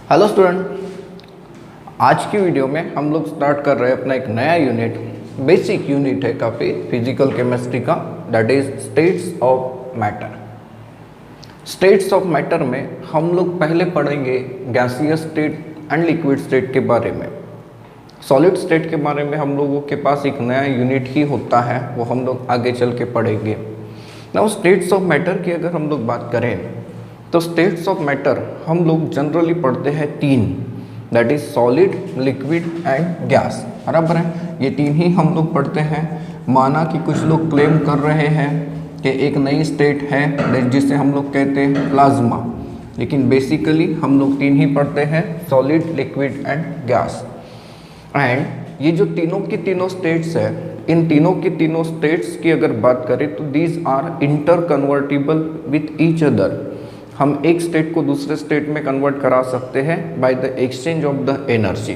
Hello student, आज की video में हम लोग स्टार्ट कर रहे हैं अपना एक नया यूनिट। बेसिक यूनिट है काफ़ी फिजिकल केमिस्ट्री का, that is states of matter. States of matter में हम लोग पहले पढ़ेंगे gaseous state and liquid state के बारे में। सॉलिड स्टेट के बारे में हम लोगों के पास एक नया यूनिट ही होता है, वो हम लोग आगे चल के पढ़ेंगे। नाउ स्टेट्स ऑफ मैटर की अगर हम लोग बात करें तो स्टेट्स ऑफ मैटर हम लोग जनरली पढ़ते हैं तीन, that is solid, liquid and gas. बराबर है, ये तीन ही हम लोग पढ़ते हैं। माना कि कुछ लोग क्लेम कर रहे हैं कि एक नई स्टेट है जिसे हम लोग कहते हैं प्लाज्मा, लेकिन बेसिकली हम लोग तीन ही पढ़ते हैं, solid, liquid and gas. And ये जो तीनों की तीनों स्टेट्स है, इन तीनों की तीनों स्टेट्स की अगर बात करें तो these are interconvertible with each other. हम एक स्टेट को दूसरे स्टेट में कन्वर्ट करा सकते हैं by the exchange of the energy.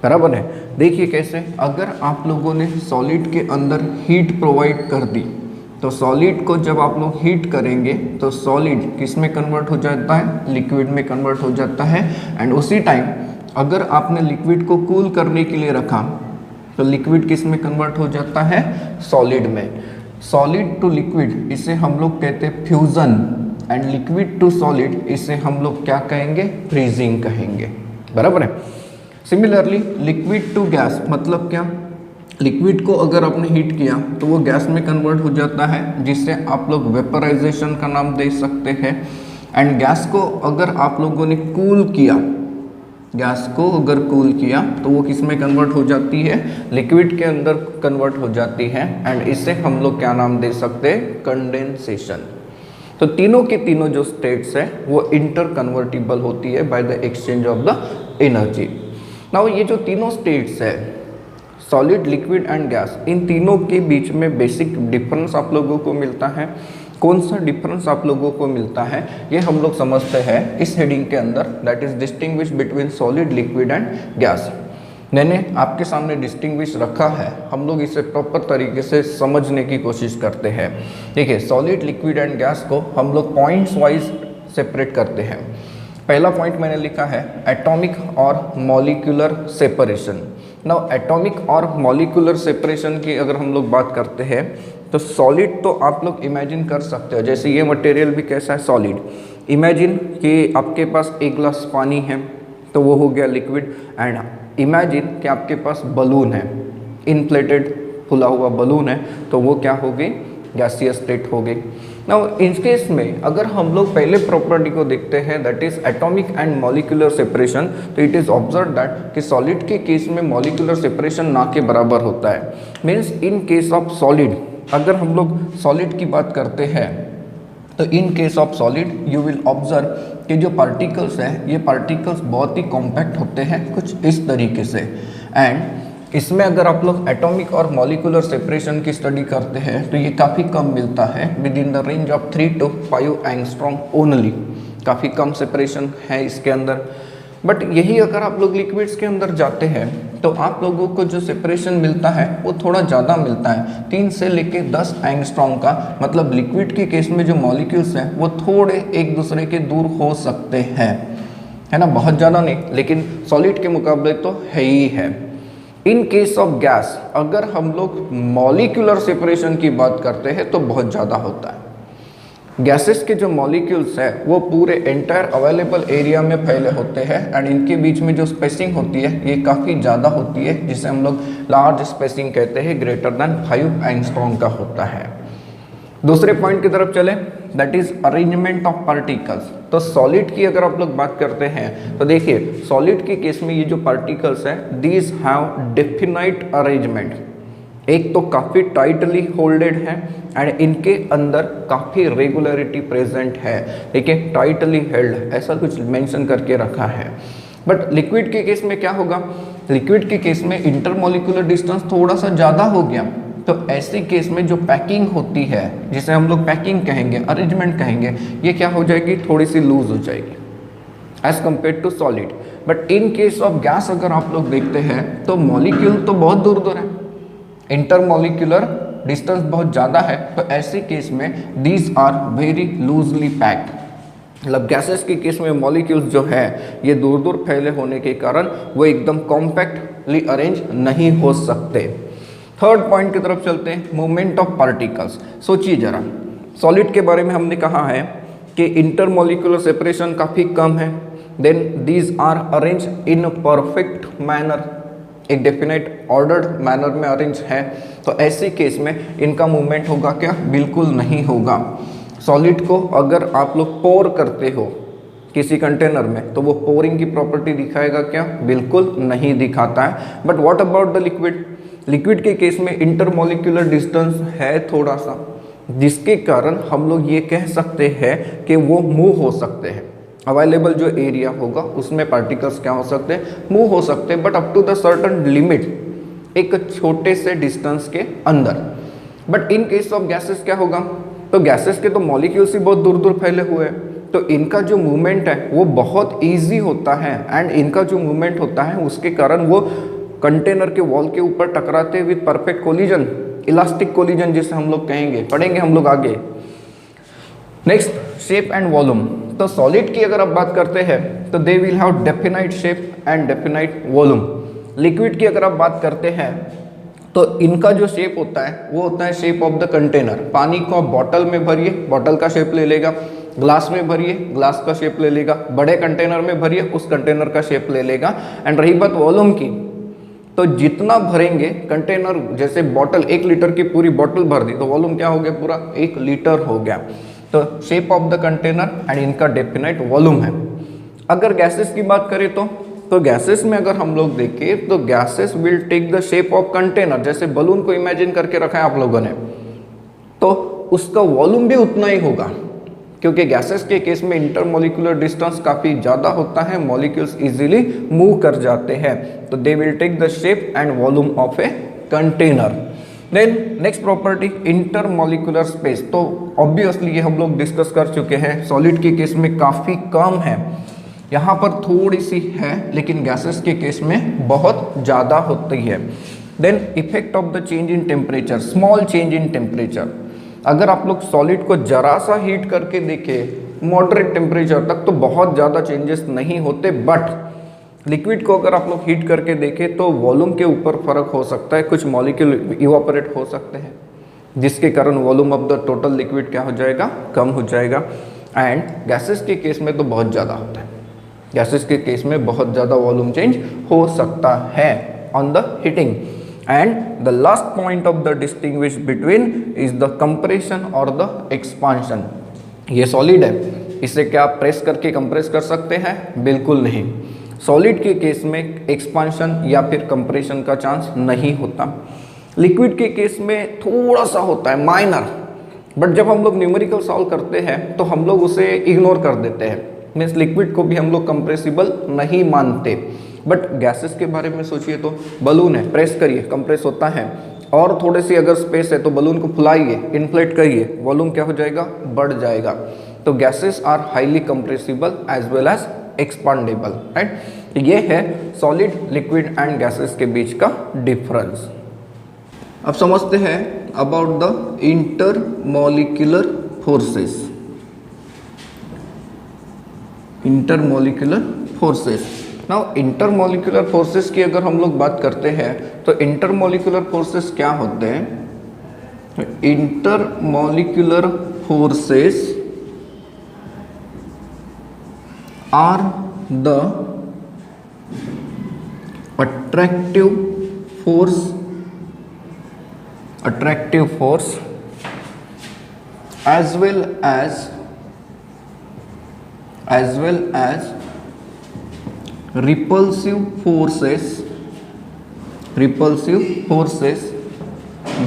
बराबर है। देखिए कैसे, अगर आप लोगों ने सॉलिड के अंदर हीट प्रोवाइड कर दी तो सॉलिड को जब आप लोग हीट करेंगे तो सॉलिड किस में कन्वर्ट हो जाता है, लिक्विड में कन्वर्ट हो जाता है। एंड उसी टाइम अगर आपने लिक्विड को कूल करने के लिए रखा तो लिक्विड किस में कन्वर्ट हो जाता है, सॉलिड में। सॉलिड टू लिक्विड इसे हम लोग कहते हैं fusion, and liquid to solid इसे हम लोग क्या कहेंगे, फ्रीजिंग कहेंगे। बराबर है। सिमिलरली लिक्विड टू गैस मतलब क्या, लिक्विड को अगर आपने हीट किया तो वो गैस में कन्वर्ट हो जाता है, जिससे आप लोग वेपराइजेशन का नाम दे सकते हैं। एंड गैस को अगर आप लोगों ने कूल किया, गैस को अगर कूल किया तो वो किस में कन्वर्ट हो जाती है, लिक्विड के अंदर कन्वर्ट हो जाती है। एंड इससे हम लोग क्या नाम दे सकते हैं, कंडेंसेशन। तो तीनों की तीनों जो स्टेट्स है वो इंटर कन्वर्टिबल होती है by the exchange of the energy. Now ये जो तीनों स्टेट्स है, सॉलिड, लिक्विड एंड गैस, इन तीनों के बीच में बेसिक डिफरेंस आप लोगों को मिलता है। कौन सा डिफरेंस आप लोगों को मिलता है ये हम लोग समझते हैं इस हेडिंग के अंदर, that is distinguish between solid, liquid and gas. मैंने आपके सामने डिस्टिंग्विश रखा है, हम लोग इसे प्रॉपर तरीके से समझने की कोशिश करते हैं। देखिए, सॉलिड, लिक्विड एंड गैस को हम लोग पॉइंट्स वाइज सेपरेट करते हैं। पहला पॉइंट मैंने लिखा है एटॉमिक और मॉलिक्यूलर सेपरेशन। नाउ एटॉमिक और मॉलिक्यूलर सेपरेशन की अगर हम लोग बात करते हैं तो सॉलिड तो आप लोग इमेजिन कर सकते हो, जैसे ये मटेरियल भी कैसा है, सॉलिड। इमेजिन कि आपके पास एक ग्लास पानी है तो वो हो गया लिक्विड। एंड इमेजिन कि आपके पास बलून है, इनफ्लेटेड फुला हुआ बलून है, तो वो क्या हो गई, गैसियस स्टेट हो गई। नाउ इन केस में अगर हम लोग पहले प्रॉपर्टी को देखते हैं, that is atomic and molecular separation, तो इट इज ऑब्जर्व दैट कि सॉलिड के केस में मॉलिक्यूलर सेपरेशन ना के बराबर होता है। Means in case of solid, अगर हम लोग सॉलिड की बात करते हैं तो इन case of solid you will observe कि जो पार्टिकल्स हैं ये पार्टिकल्स बहुत ही कॉम्पैक्ट होते हैं, कुछ इस तरीके से। एंड इसमें अगर आप लोग एटॉमिक और मॉलिक्यूलर सेपरेशन की स्टडी करते हैं तो ये काफ़ी कम मिलता है, with in the range of 3 to 5 angstrom only. काफ़ी कम सेपरेशन है इसके अंदर। बट यही अगर आप लोग लिक्विड्स के अंदर जाते हैं तो आप लोगों को जो सेपरेशन मिलता है वो थोड़ा ज़्यादा मिलता है, 3 से लेके 10 एंगस्ट्रॉम का। मतलब लिक्विड के केस में जो मॉलिक्यूल्स हैं वो थोड़े एक दूसरे के दूर हो सकते हैं, है ना, बहुत ज़्यादा नहीं, लेकिन सॉलिड के मुकाबले तो है ही है। इन केस ऑफ गैस अगर हम लोग मॉलिक्यूलर सेपरेशन की बात करते हैं तो बहुत ज़्यादा होता है। गैसेस के जो मॉलिक्यूल्स है वो पूरे एंटायर अवेलेबल एरिया में फैले होते हैं। एंड इनके बीच में जो स्पेसिंग होती है ये काफ़ी ज़्यादा होती है, जिसे हम लोग लार्ज स्पेसिंग कहते हैं, ग्रेटर देन 5 एंगस्ट्रॉम का होता है। दूसरे पॉइंट की तरफ चले, that is arrangement of particles. तो सॉलिड की अगर आप लोग बात करते हैं तो देखिए, सॉलिड के केस में ये जो पार्टिकल्स है दीज हैव डेफिनाइट अरेंजमेंट। एक तो काफ़ी टाइटली होल्डेड है एंड इनके अंदर काफ़ी रेगुलरिटी प्रेजेंट है। देखिए, टाइटली हेल्ड ऐसा कुछ मेंशन करके रखा है। बट लिक्विड के केस में क्या होगा, लिक्विड के केस में इंटरमॉलिक्यूलर डिस्टेंस थोड़ा सा ज़्यादा हो गया, तो ऐसे केस में जो पैकिंग होती है, जिसे हम लोग पैकिंग कहेंगे, अरेंजमेंट कहेंगे, ये क्या हो जाएगी, थोड़ी सी लूज हो जाएगी as compare to solid. But in case of gas अगर आप लोग देखते हैं तो मॉलिक्यूल तो बहुत दूर दूर है, इंटरमॉलिक्यूलर डिस्टेंस बहुत ज़्यादा है, तो ऐसे केस में these are very loosely packed. मतलब गैसेस के केस में मॉलिक्यूल्स जो है ये दूर दूर फैले होने के कारण वो एकदम कॉम्पैक्टली अरेंज नहीं हो सकते। थर्ड पॉइंट की तरफ चलते हैं, मूवमेंट ऑफ पार्टिकल्स। सोचिए जरा, सॉलिड के बारे में हमने कहा है कि इंटरमॉलिक्यूलर सेपरेशन काफ़ी कम है, then these are arrange in perfect manner, एक डेफिनेट ऑर्डर्ड मैनर में अरेंज है। तो ऐसे केस में इनका मूवमेंट होगा क्या? बिल्कुल नहीं होगा। सॉलिड को अगर आप लोग पोर करते हो किसी कंटेनर में तो वो पोरिंग की प्रॉपर्टी दिखाएगा क्या? बिल्कुल नहीं दिखाता है। But what about the liquid? Liquid के केस में इंटरमॉलिक्यूलर डिस्टेंस है थोड़ा सा, जिसके कारण हम लोग ये कह सकते हैं कि वो मूव हो सकते हैं। अवेलेबल जो एरिया होगा उसमें पार्टिकल्स क्या हो सकते हैं? मूव हो सकते हैं, but up to the certain limit, एक छोटे से डिस्टेंस के अंदर। But in case of gases क्या होगा? तो गैसेस के तो मॉलिक्यूल्स ही बहुत दूर दूर फैले हुए हैं, तो इनका जो मूवमेंट है वो बहुत ईजी होता है, एंड इनका जो मूवमेंट होता है उसके कारण वो कंटेनर के वॉल के ऊपर टकराते with perfect collision, elastic collision जिसे हम लोग कहेंगे, पढ़ेंगे हम लोग आगे। Next, shape and volume. तो सॉलिड की अगर आप बात करते हैं तो they will have definite shape and definite volume. Liquid की अगर आप बात करते हैं तो इनका जो शेप होता है वो होता है शेप ऑफ द कंटेनर। पानी को आप बॉटल में भरिए, बॉटल का शेप ले लेगा, ग्लास में भरिए, ग्लास का शेप ले लेगा, बड़े कंटेनर में भरिए, उस कंटेनर का शेप ले लेगा। एंड रही बात वॉल्यूम की, तो जितना भरेंगे कंटेनर, जैसे बॉटल 1 लीटर की पूरी बॉटल भर दी तो वॉल्यूम क्या हो गया? पूरा 1 लीटर हो गया। तो shape of the container and इनका डेफिनाइट वॉल्यूम है। अगर गैसेस की बात करें तो गैसेस में अगर हम लोग देखें तो gases will take the shape of container. जैसे बलून को इमेजिन करके रखा है आप लोगों ने, तो उसका वॉल्यूम भी उतना ही होगा, क्योंकि गैसेस के केस में इंटरमॉलिक्यूलर डिस्टेंस काफ़ी ज़्यादा होता है, मॉलिक्यूल्स इजीली मूव कर जाते हैं, तो they will take the shape and volume of a container. Then next property, intermolecular space. तो ऑब्वियसली ये हम लोग डिस्कस कर चुके हैं, सॉलिड के केस में काफ़ी कम है, यहाँ पर थोड़ी सी है, लेकिन गैसेस के केस में बहुत ज़्यादा होती है। Then effect of the change in temperature, small change in temperature. अगर आप लोग सॉलिड को जरा सा हीट करके देखें मॉडरेट टेम्परेचर तक तो बहुत ज़्यादा चेंजेस नहीं होते, बट लिक्विड को अगर आप लोग हीट करके देखें तो वॉल्यूम के ऊपर फर्क हो सकता है, कुछ मॉलिक्यूल इवापोरेट हो सकते हैं, जिसके कारण volume of the total liquid क्या हो जाएगा? कम हो जाएगा। एंड गैसेस के केस में तो बहुत ज़्यादा होता है, गैसेस के केस में बहुत ज़्यादा वॉल्यूम चेंज हो सकता है on the heating. And the last point of the distinguish between is the compression और द एक्सपांशन। ये सॉलिड है, इसे क्या आप प्रेस करके कंप्रेस कर सकते हैं? बिल्कुल नहीं। सॉलिड के केस में एक्सपांशन या फिर कंप्रेशन का चांस नहीं होता। लिक्विड के केस में थोड़ा सा होता है, माइनर, बट जब हम लोग न्यूमेरिकल सॉल्व करते हैं तो हम लोग उसे इग्नोर कर देते हैं, मीन्स लिक्विड को भी हम लोग कंप्रेसिबल नहीं मानते। बट गैसेस के बारे में सोचिए तो बलून है, प्रेस करिए कंप्रेस होता है, और थोड़े सी अगर स्पेस है तो बलून को फुलाइए, इन्फ्लेट करिए, वॉल्यूम क्या हो जाएगा? बढ़ जाएगा। तो gases are highly compressible as well as expandable, right. ये है सॉलिड, लिक्विड एंड गैसेस के बीच का डिफरेंस। अब समझते हैं about the intermolecular forces. Intermolecular forces. Now intermolecular forces की अगर हम लोग बात करते हैं तो इंटरमॉलिक्यूलर फोर्सेस क्या होते हैं? Intermolecular forces are the attractive force as well as repulsive forces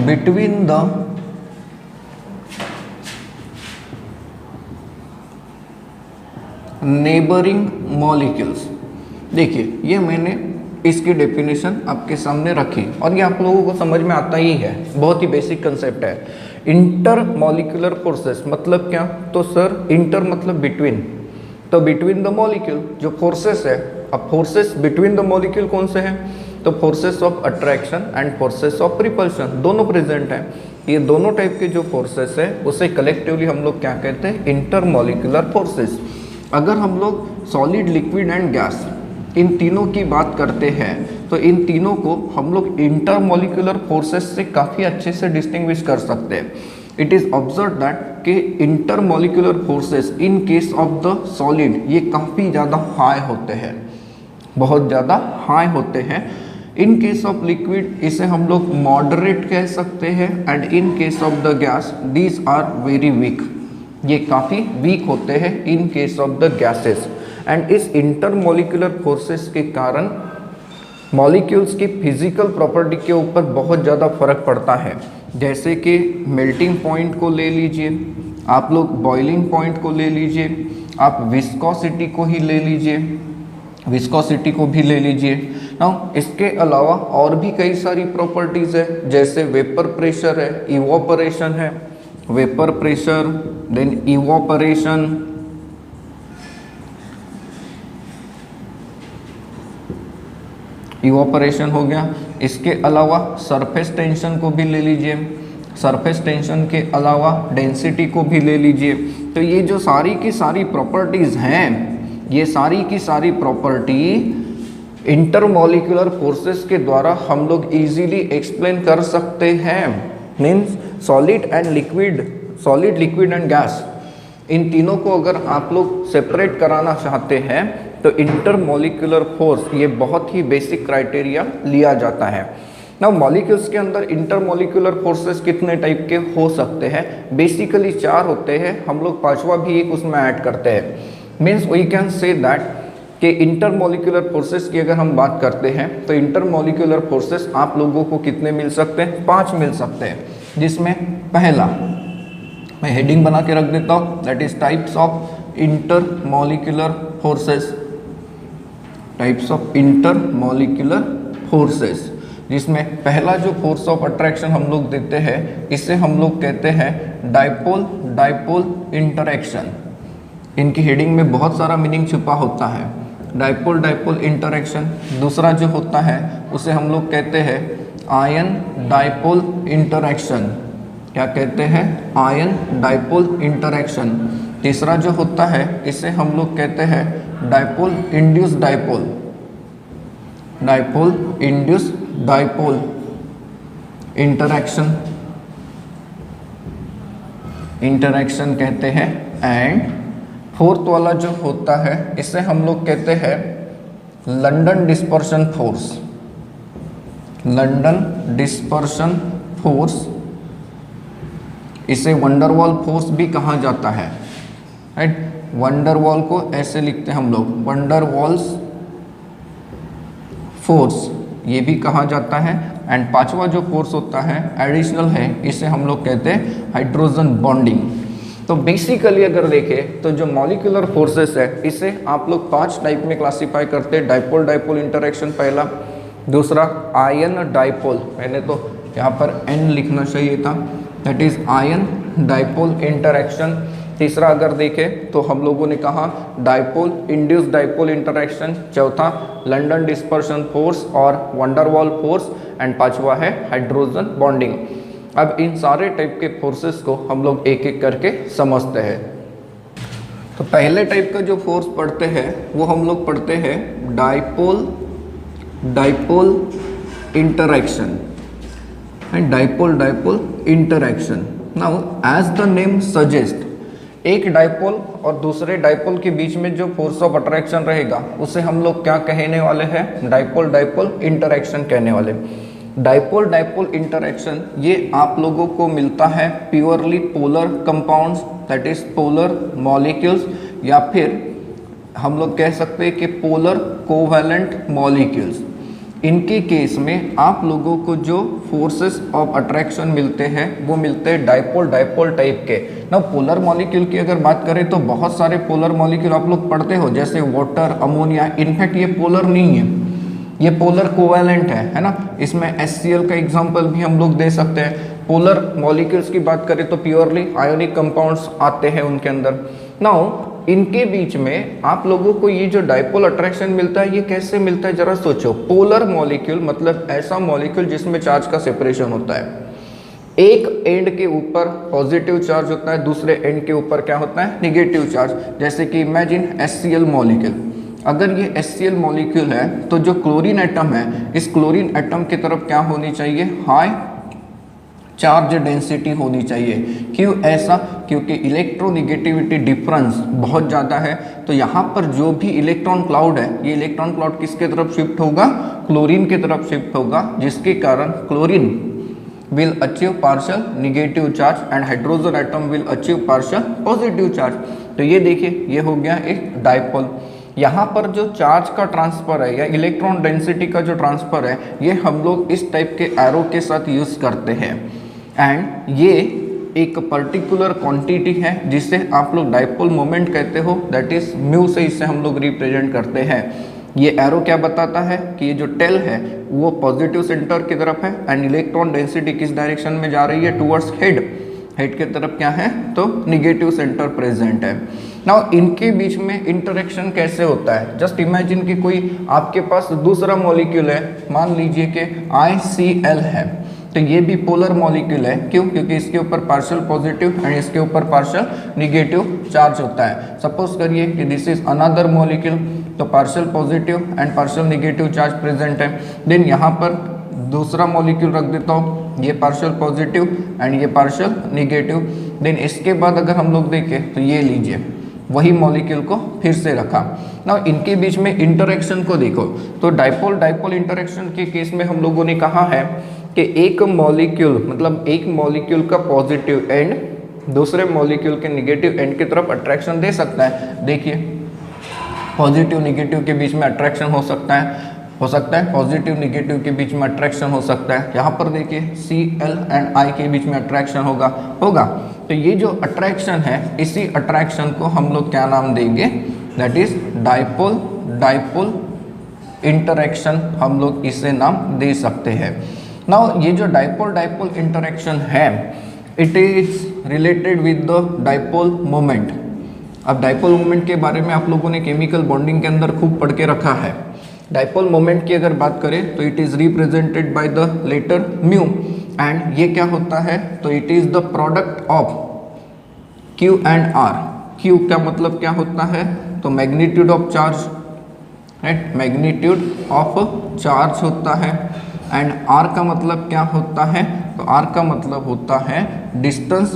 between the neighboring molecules। देखिए ये मैंने इसकी डेफिनेशन आपके सामने रखी और ये आप लोगों को समझ में आता ही है, बहुत ही बेसिक कंसेप्ट है। इंटर मॉलिक्यूलर फोर्सेस मतलब क्या? तो सर इंटर मतलब बिटवीन, तो बिटवीन द मॉलिक्यूल जो फोर्सेस है, अब फोर्सेस बिटवीन द मॉलिक्यूल कौन से हैं? तो forces of attraction and forces of repulsion दोनों प्रेजेंट हैं। ये दोनों टाइप के जो फोर्सेस है उसे कलेक्टिवली हम लोग क्या कहते हैं? Inter molecular forces. अगर हम लोग सॉलिड, लिक्विड एंड गैस इन तीनों की बात करते हैं तो इन तीनों को हम लोग इंटरमोलिकुलर फोर्सेस से काफ़ी अच्छे से डिस्टिंग्विश कर सकते हैं। इट इज़ ऑब्जर्व दैट कि intermolecular forces in case of the solid ये काफ़ी ज़्यादा हाई होते हैं, बहुत ज़्यादा हाई होते हैं। इन केस ऑफ लिक्विड इसे हम लोग मॉडरेट कह सकते हैं and in case of the gas these are very weak, ये काफ़ी वीक होते हैं in case of the gases. And इस इंटरमोलिकुलर फोर्सेस के कारण मॉलिक्यूल्स की फिजिकल प्रॉपर्टी के ऊपर बहुत ज़्यादा फर्क पड़ता है। जैसे कि मेल्टिंग पॉइंट को ले लीजिए, आप लोग बॉइलिंग पॉइंट को ले लीजिए, आप विस्कोसिटी को ही ले लीजिए, विस्कोसिटी को भी ले लीजिए ना। इसके अलावा और भी कई सारी प्रॉपर्टीज़ है, जैसे वेपर प्रेशर है, इवोपरेशन है, vapour pressure then evaporation, evaporation हो गया। इसके अलावा सरफेस टेंशन को भी ले लीजिए, सरफेस टेंशन के अलावा डेंसिटी को भी ले लीजिए। तो ये जो सारी की सारी प्रॉपर्टीज़ हैं, ये सारी की सारी प्रॉपर्टी इंटरमॉलिक्यूलर फोर्सेस के द्वारा हम लोग इजीली एक्सप्लेन कर सकते हैं। Means solid and liquid, solid, liquid and gas, इन तीनों को अगर आप लोग सेपरेट कराना चाहते हैं तो इंटरमॉलिक्यूलर फोर्स ये बहुत ही बेसिक क्राइटेरिया लिया जाता है। ना मॉलिक्यूल्स के अंदर इंटरमॉलिक्यूलर फोर्सेस कितने टाइप के हो सकते हैं? बेसिकली 4 होते हैं, हम लोग 5वां भी एक उसमें ऐड करते हैं। Means we can say that कि इंटरमॉलिक्यूलर फोर्सेस की अगर हम बात करते हैं तो इंटरमॉलिक्यूलर फोर्सेस आप लोगों को कितने मिल सकते हैं? 5 मिल सकते हैं, जिसमें पहला मैं हेडिंग बना के रख देता हूँ, that is types of intermolecular forces, types of intermolecular forces, जिसमें पहला जो फोर्स ऑफ अट्रैक्शन हम लोग देते हैं इसे हम लोग कहते हैं डाइपोल, डाइपोल इंटरैक्शन। इनकी हेडिंग में बहुत सारा मीनिंग छुपा होता है। Dipole, dipole interaction. दूसरा जो होता है उसे हम लोग कहते हैं आयन डाइपोल इंटरैक्शन। क्या कहते हैं? Ion dipole interaction. तीसरा जो होता है इसे हम लोग कहते हैं dipole induce dipole, dipole induce dipole interaction, interaction कहते हैं। एंड फोर्थ वाला जो होता है इसे हम लोग कहते हैं London dispersion force, London dispersion force. इसे वंडरवॉल फोर्स भी कहा जाता है, राइट। वंडरवॉल को ऐसे लिखते हैं हम लोग, वंडरवॉल्स फोर्स, ये भी कहा जाता है। एंड 5वां जो फोर्स होता है एडिशनल है, इसे हम लोग कहते हैं हाइड्रोजन बॉन्डिंग। तो बेसिकली अगर देखें तो जो मॉलिक्यूलर फोर्सेस है इसे आप लोग 5 टाइप में क्लासीफाई करते हैं। डाइपोल, डाइपोल इंटरैक्शन पहला, दूसरा आयन डाइपोल, मैंने तो यहाँ पर N लिखना चाहिए था, that is ion dipole interaction. तीसरा अगर देखें तो हम लोगों ने कहा डाइपोल इंड्यूस डाइपोल इंटरैक्शन। चौथा लंदन डिस्पर्शन फोर्स और वंडरवॉल फोर्स। एंड 5वां है हाइड्रोजन बॉन्डिंग। अब इन सारे टाइप के फोर्सेस को हम लोग एक एक करके समझते हैं। तो पहले टाइप का जो फोर्स पढ़ते हैं वो हम लोग पढ़ते हैं dipole, dipole interaction and dipole, dipole interaction. Now as the name suggest, एक डाइपोल और दूसरे डाइपोल के बीच में जो फोर्स ऑफ अट्रैक्शन रहेगा उसे हम लोग क्या कहने वाले हैं? डाइपोल, डाइपोल इंटरैक्शन कहने वाले। डाइपोल, डाइपोल इंटरैक्शन ये आप लोगों को मिलता है purely polar compounds, that is polar molecules, या फिर हम लोग कह सकते हैं कि पोलर कोवैलेंट मॉलिक्यूल्स। इनके केस में आप लोगों को जो फोर्सेस ऑफ अट्रैक्शन मिलते हैं वो मिलते हैं डाइपोल, डाइपोल टाइप के। ना पोलर मॉलिक्यूल की अगर बात करें तो बहुत सारे पोलर मॉलिक्यूल आप लोग पढ़ते हो, जैसे वाटर, अमोनिया। इनफैक्ट ये पोलर नहीं है, ये पोलर कोवैलेंट है ना। इसमें HCl का एग्जांपल भी हम लोग दे सकते हैं। पोलर मॉलिक्यूल्स की बात करें तो प्योरली आयोनिक कंपाउंड्स आते हैं उनके अंदर। नाउ इनके बीच में आप लोगों को ये जो डाइपोल अट्रैक्शन मिलता है ये कैसे मिलता है जरा सोचो। पोलर मॉलिक्यूल मतलब ऐसा मॉलिक्यूल जिसमें चार्ज का सेपरेशन होता है, एक एंड के ऊपर पॉजिटिव चार्ज होता है, दूसरे एंड के ऊपर क्या होता है, निगेटिव चार्ज। जैसे कि इमेजिन HCl मॉलिक्यूल, अगर ये HCl मॉलिक्यूल है तो जो क्लोरीन एटम है, इस क्लोरीन एटम की तरफ क्या होनी चाहिए, हाई चार्ज डेंसिटी होनी चाहिए। क्यों ऐसा, क्योंकि इलेक्ट्रोनिगेटिविटी डिफरेंस बहुत ज़्यादा है। तो यहाँ पर जो भी इलेक्ट्रॉन क्लाउड है, ये इलेक्ट्रॉन क्लाउड किसके तरफ शिफ्ट होगा, क्लोरीन की तरफ शिफ्ट होगा, जिसके कारण chlorine will achieve partial negative charge and hydrogen atom will achieve partial positive charge। तो ये देखिए, ये हो गया एक डाइपोल। यहाँ पर जो चार्ज का ट्रांसफर है या इलेक्ट्रॉन डेंसिटी का जो ट्रांसफर है, ये हम लोग इस टाइप के एरो के साथ यूज़ करते हैं। एंड ये एक पर्टिकुलर क्वांटिटी है जिसे आप लोग डाइपोल मोमेंट कहते हो, दैट इज म्यू से इसे हम लोग रिप्रेजेंट करते हैं। ये एरो क्या बताता है कि ये जो टेल है वो पॉजिटिव सेंटर की तरफ है एंड इलेक्ट्रॉन डेंसिटी किस डायरेक्शन में जा रही है, टुवर्ड्स हेड। हेड की तरफ क्या है, तो निगेटिव सेंटर प्रेजेंट है। नाउ इनके बीच में इंटरेक्शन कैसे होता है, जस्ट इमेजिन कि कोई आपके पास दूसरा मॉलिक्यूल है, मान लीजिए कि ICl है, तो ये भी पोलर मॉलिक्यूल है। क्यों, क्योंकि इसके ऊपर पार्शियल पॉजिटिव एंड इसके ऊपर पार्शियल निगेटिव चार्ज होता है। सपोज करिए कि दिस इज अनदर मॉलिक्यूल, तो partial positive and partial negative charge present है। देन यहाँ पर दूसरा मॉलिक्यूल रख देता हूँ, ये पार्शियल पॉजिटिव एंड ये पार्शियल निगेटिव। देन इसके बाद अगर हम लोग देखें तो ये लीजिए, वही मॉलिक्यूल को फिर से रखा। ना इनके बीच में इंटरेक्शन को देखो, तो डाइपोल डाइपोल इंटरेक्शन के केस में हम लोगों ने कहा है कि एक मॉलिक्यूल, मतलब एक मॉलिक्यूल का पॉजिटिव एंड दूसरे मॉलिक्यूल के निगेटिव एंड की तरफ अट्रैक्शन दे सकता है। देखिए, पॉजिटिव निगेटिव के बीच में अट्रैक्शन हो सकता है, पॉजिटिव निगेटिव के बीच में अट्रैक्शन हो सकता है। यहाँ पर देखिए Cl एंड I के बीच में अट्रैक्शन होगा। तो ये जो अट्रैक्शन है, इसी अट्रैक्शन को हम लोग क्या नाम देंगे, दैट इज डाइपोल इंटरेक्शन, हम लोग इसे नाम दे सकते हैं। नाउ ये जो डाइपोल इंटरेक्शन है, it is related with the dipole moment. अब डाइपोल मोमेंट के बारे में आप लोगों ने केमिकल बॉन्डिंग के अंदर खूब पढ़ के रखा है। डाइपोल मोमेंट की अगर बात करें तो it is represented by the letter mu, and ये क्या होता है, तो it is the product of Q and R। Q का मतलब क्या होता है, तो magnitude of charge, right, magnitude of charge होता है। एंड R का मतलब क्या होता है, तो R का मतलब होता है distance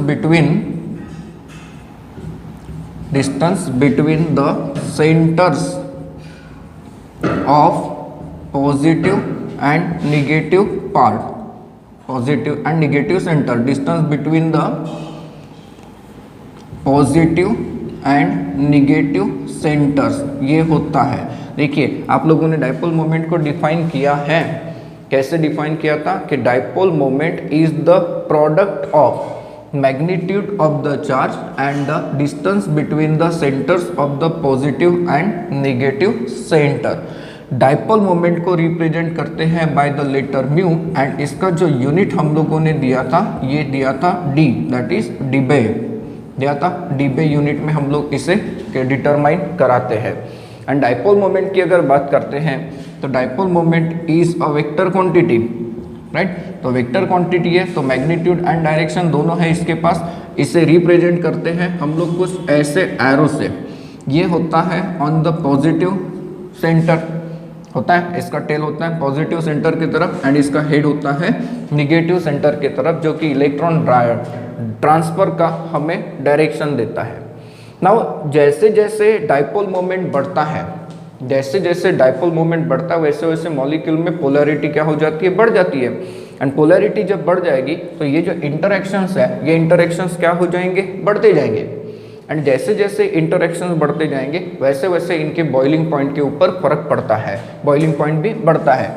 between the centres of positive and negative part, positive and negative centre, distance between the positive and negative centres, ये होता है। देखिए, आप लोगों ने डाइपोल मोमेंट को डिफाइन किया है, कैसे डिफाइन किया था कि dipole moment is the product of magnitude of the charge and the distance between the centres of the positive and negative centre. Dipole moment को रिप्रेजेंट करते हैं by the letter mu, and इसका जो unit हम लोगों ने दिया था, ये दिया था डी, दैट इज डीबे दिया था। डीबे यूनिट में हम लोग इसे डिटरमाइन कराते हैं। एंड डाइपोल मोमेंट की अगर बात करते हैं तो dipole moment is a vector quantity, right. तो वेक्टर क्वांटिटी है, तो मैग्नीट्यूड एंड डायरेक्शन दोनों है इसके पास। इसे रिप्रेजेंट करते हैं हम लोग कुछ ऐसे एरो से। ये होता है ऑन द पॉजिटिव सेंटर, होता है, इसका टेल होता है पॉजिटिव सेंटर की तरफ एंड इसका हेड होता है निगेटिव सेंटर की तरफ, जो कि इलेक्ट्रॉन ट्रांसफर का हमें डायरेक्शन देता है। नाउ जैसे जैसे डाइपोल मोमेंट बढ़ता है, वैसे वैसे मॉलिक्यूल में पोलैरिटी क्या हो जाती है, बढ़ जाती है। एंड पोलैरिटी जब बढ़ जाएगी तो ये जो इंटरेक्शंस है, ये इंटरेक्शंस क्या हो जाएंगे, बढ़ते जाएंगे। एंड जैसे जैसे इंटरेक्शंस बढ़ते जाएंगे वैसे वैसे इनके बॉइलिंग पॉइंट के ऊपर फर्क पड़ता है, बॉइलिंग पॉइंट भी बढ़ता है।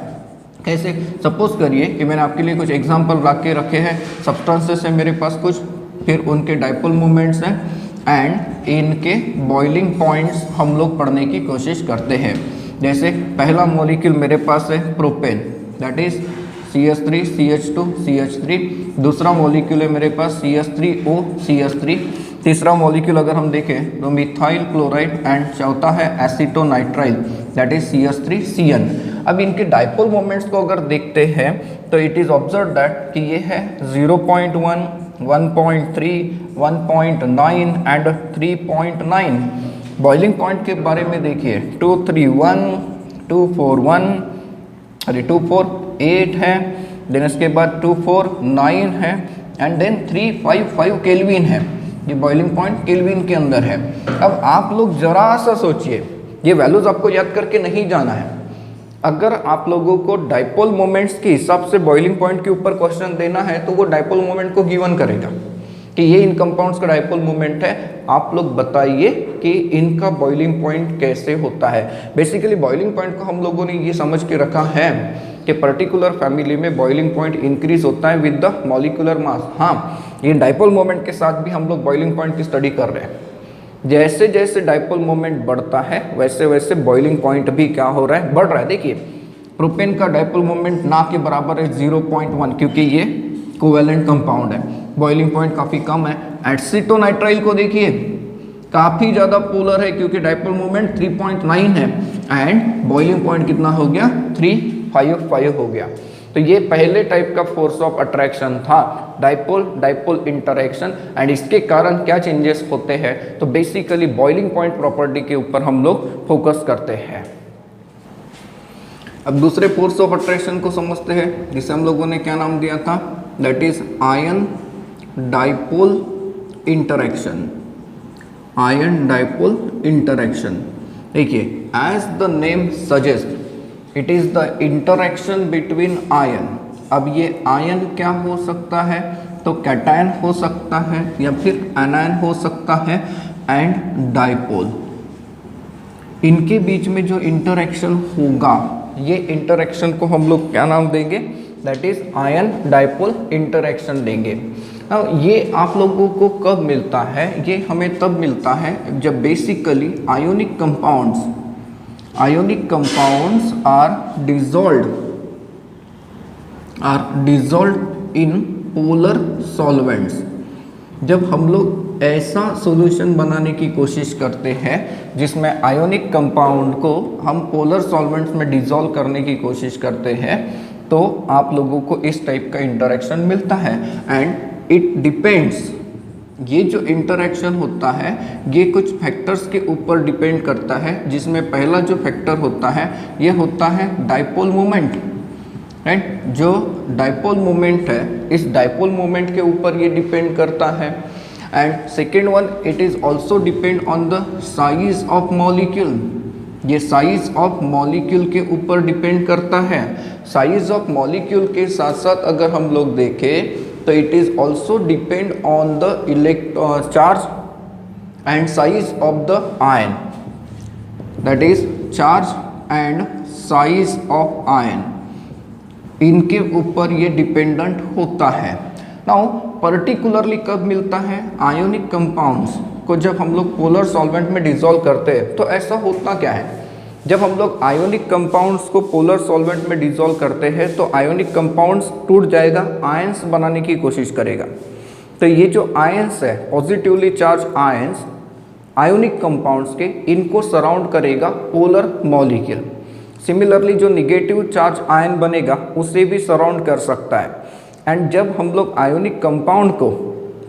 कैसे, सपोज करिए कि मैंने आपके लिए कुछ एग्जांपल रख के रखे हैं, सब्सटेंसेस है मेरे पास कुछ, फिर उनके डाइपोल मोमेंट्स हैं एंड इनके बॉइलिंग पॉइंट्स हम लोग पढ़ने की कोशिश करते हैं। जैसे पहला मॉलिक्यूल मेरे पास है propane, that is CH3 CH2 CH3। दूसरा मॉलिक्यूल है मेरे पास CH3O CH3। तीसरा मॉलिक्यूल अगर हम देखें तो मिथाइल क्लोराइड एंड चौथा है एसीटोनाइट्राइल, दैट इज CH3CN। अब इनके डाइपोल मोमेंट्स को अगर देखते हैं तो इट इज ऑब्जर्व दैट कि ये है 0.1, 1.3, 1.9 एंड 3.9। बॉइलिंग पॉइंट के बारे में देखिए 231, 241, अरे 248 है, देन इसके बाद 249 है एंड देन 355 केल्विन है। ये बॉइलिंग पॉइंट केल्विन के अंदर है। अब आप लोग जरा सा सोचिए, ये वैल्यूज आपको याद करके नहीं जाना है। अगर आप लोगों को डाइपोल मोमेंट्स के हिसाब से बॉइलिंग पॉइंट के ऊपर क्वेश्चन देना है तो वो डाइपोल मोमेंट को गिवन करेगा कि ये इन कंपाउंड्स का डाइपोल मोमेंट है, आप लोग बताइए कि इनका बॉइलिंग पॉइंट कैसे होता है। बेसिकली बॉइलिंग पॉइंट को हम लोगों ने ये समझ के रखा है कि पर्टिकुलर फैमिली में बॉइलिंग पॉइंट इंक्रीज होता है विद द मॉलिक्यूलर मास। हाँ, ये डाइपोल मोमेंट के साथ भी हम लोग बॉइलिंग पॉइंट की स्टडी कर रहे हैं। जैसे जैसे डाइपोल मोमेंट बढ़ता है वैसे वैसे बॉइलिंग पॉइंट भी क्या हो रहा है, बढ़ रहा है। देखिए प्रोपेन का डाइपोल मोमेंट ना के बराबर है 0.1 क्योंकि ये कोवेलेंट कंपाउंड है, बॉइलिंग पॉइंट काफ़ी कम है। एसिटोनाइट्राइल को देखिए काफ़ी ज़्यादा पोलर है क्योंकि डाइपोल मोमेंट 3.9 है एंड बॉइलिंग पॉइंट कितना हो गया 355 हो गया। तो ये पहले टाइप का फोर्स ऑफ अट्रैक्शन था, डाइपोल डाइपोल इंटरेक्शन, एंड इसके कारण क्या चेंजेस होते हैं तो बेसिकली बॉइलिंग पॉइंट प्रॉपर्टी के ऊपर हम लोग फोकस करते हैं। अब दूसरे फोर्स ऑफ अट्रैक्शन को समझते हैं जिसे हम लोगों ने क्या नाम दिया था, that is ion dipole interaction. Ion dipole interaction, देखिए as the name suggest it is the interaction between ion. अब ये आयन क्या हो सकता है तो कैटायन हो सकता है या फिर एनायन हो सकता है एंड डाइपोल। इनके बीच में जो इंटरेक्शन होगा ये इंटरेक्शन को हम लोग क्या नाम देंगे, that is ion dipole interaction देंगे। अब ये आप लोगों को कब मिलता है, ये हमें तब मिलता है जब basically ionic compounds are dissolved in polar solvents। जब हम लोग ऐसा सॉल्यूशन बनाने की कोशिश करते हैं जिसमें आयोनिक कंपाउंड को हम पोलर सॉल्वेंट्स में डिसॉल्व करने की कोशिश करते हैं तो आप लोगों को इस टाइप का इंटरेक्शन मिलता है। एंड इट डिपेंड्स, ये जो इंटरेक्शन होता है ये कुछ फैक्टर्स के ऊपर डिपेंड करता है, जिसमें पहला जो फैक्टर होता है ये होता है डाइपोल मोमेंट, राइट। जो डाइपोल मोमेंट है इस डाइपोल मोमेंट के ऊपर ये डिपेंड करता है। And second one, it is also depend on the size of molecule. ये साइज ऑफ मॉलिक्यूल के ऊपर डिपेंड करता है। साइज ऑफ मॉलिक्यूल के साथ साथ अगर हम लोग देखें तो it is also depend on the charge and size of the ion, that is charge and size of ion, इनके ऊपर ये डिपेंडेंट होता है। नाउ पर्टिकुलरली कब मिलता है, आयोनिक कंपाउंड्स को जब हम लोग पोलर सॉल्वेंट में डिसॉल्व करते हैं तो ऐसा होता क्या है, जब हम लोग आयोनिक कंपाउंड्स को पोलर सॉल्वेंट में डिसॉल्व करते हैं तो आयोनिक कंपाउंड्स टूट जाएगा, आयंस बनाने की कोशिश करेगा। तो ये जो आयंस है positively charge ions ionic compounds के, इनको सराउंड करेगा पोलर मॉलिक्यूल। सिमिलरली जो निगेटिव चार्ज आयन बनेगा उसे भी सराउंड कर सकता है। एंड जब हम लोग आयोनिक कंपाउंड को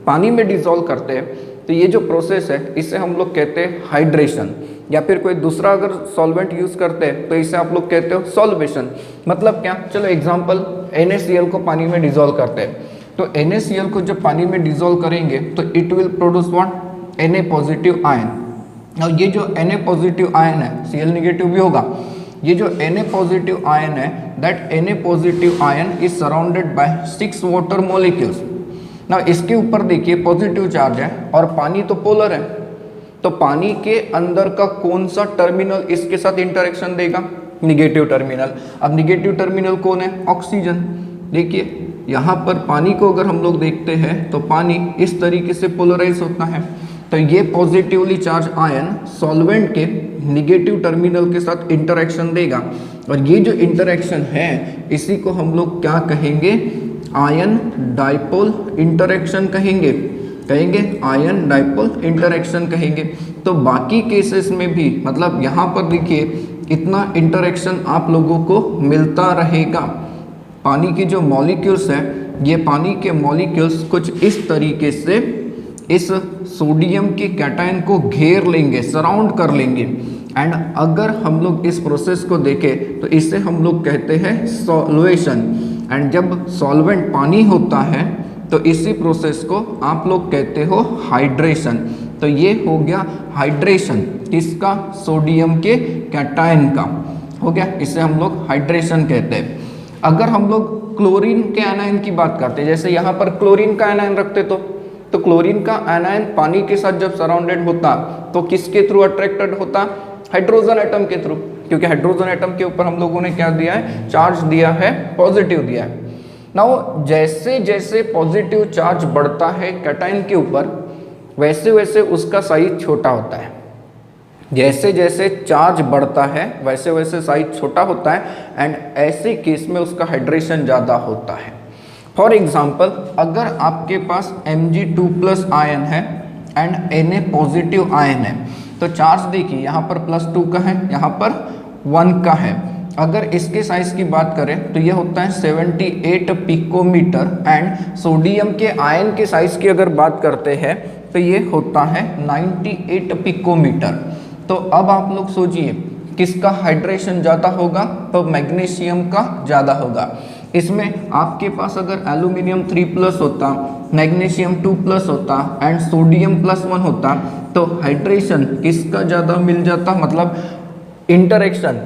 पानी में डिसॉल्व करते हैं तो ये जो प्रोसेस है इसे हम लोग कहते हैं हाइड्रेशन, या फिर कोई दूसरा अगर सॉल्वेंट यूज़ करते हैं तो इसे आप लोग कहते हो सॉल्वेशन। मतलब क्या, चलो एग्जांपल NaCl को पानी में डिसॉल्व करते हैं तो NaCl को जब पानी में डिसॉल्व करेंगे तो it will produce what, Na positive ion. और ये जो Na पॉजिटिव आयन है, Cl निगेटिव भी होगा, ये जो Na पॉजिटिव आयन है that Na positive ion is surrounded by 6 water molecules. ना इसके ऊपर देखिए पॉजिटिव चार्ज है और पानी तो पोलर है, तो पानी के अंदर का कौन सा टर्मिनल इसके साथ इंटरेक्शन देगा, निगेटिव टर्मिनल। अब निगेटिव टर्मिनल कौन है, ऑक्सीजन। देखिए यहाँ पर पानी को अगर हम लोग देखते हैं तो पानी इस तरीके से पोलराइज होता है, तो ये पॉजिटिवली चार्ज आयन सॉल्वेंट के निगेटिव टर्मिनल के साथ इंटरेक्शन देगा। और ये जो इंटरेक्शन है इसी को हम लोग क्या कहेंगे, आयन डाइपोल इंटरेक्शन कहेंगे, आयन डाइपोल इंटरेक्शन कहेंगे। तो बाकी केसेस में भी, मतलब यहाँ पर देखिए इतना इंटरेक्शन आप लोगों को मिलता रहेगा। पानी की जो मॉलिक्यूल्स है, ये पानी के मॉलिक्यूल्स कुछ इस तरीके से इस सोडियम के कैटायन को घेर लेंगे, सराउंड कर लेंगे। एंड अगर हम लोग इस प्रोसेस को देखें तो इसे हम लोग कहते हैं सॉल्वेशन। एंड जब सॉल्वेंट पानी होता है तो इसी प्रोसेस को आप लोग कहते हो हाइड्रेशन। तो ये हो गया हाइड्रेशन, किसका? सोडियम के कैटायन का हो गया, इसे हम लोग हाइड्रेशन कहते हैं। अगर हम लोग क्लोरीन के एनायन की बात करते हैं, जैसे यहाँ पर क्लोरीन का एनायन रखते तो क्लोरीन का एनायन पानी के साथ जब सराउंडेड होता तो किसके थ्रू अट्रैक्टेड होता? हाइड्रोजन एटम के थ्रू, क्योंकि हाइड्रोजन एटम के ऊपर हम लोगों ने क्या दिया है? चार्ज दिया है, पॉजिटिव दिया है। नाउ जैसे जैसे पॉजिटिव चार्ज बढ़ता है कैटायन के ऊपर, वैसे वैसे उसका साइज छोटा होता है। जैसे जैसे चार्ज बढ़ता है वैसे वैसे साइज छोटा होता है, एंड ऐसे केस में उसका हाइड्रेशन ज़्यादा होता है। फॉर एग्जाम्पल, अगर आपके पास Mg2+ आयन है एंड Na पॉजिटिव आयन है, तो चार्ज देखिए यहाँ पर +2 का है, यहाँ पर 1 का है। अगर इसके साइज की बात करें तो ये होता है 78 पिकोमीटर, एंड सोडियम के आयन के साइज की अगर बात करते हैं तो ये होता है 98 पिकोमीटर। तो अब आप लोग सोचिए किसका हाइड्रेशन ज़्यादा होगा? तो मैग्नीशियम का ज़्यादा होगा। इसमें आपके पास अगर एल्यूमिनियम 3+ होता, मैग्नीशियम 2+ होता एंड सोडियम +1 होता, तो हाइड्रेशन किसका ज़्यादा मिल जाता? मतलब इंटरेक्शन,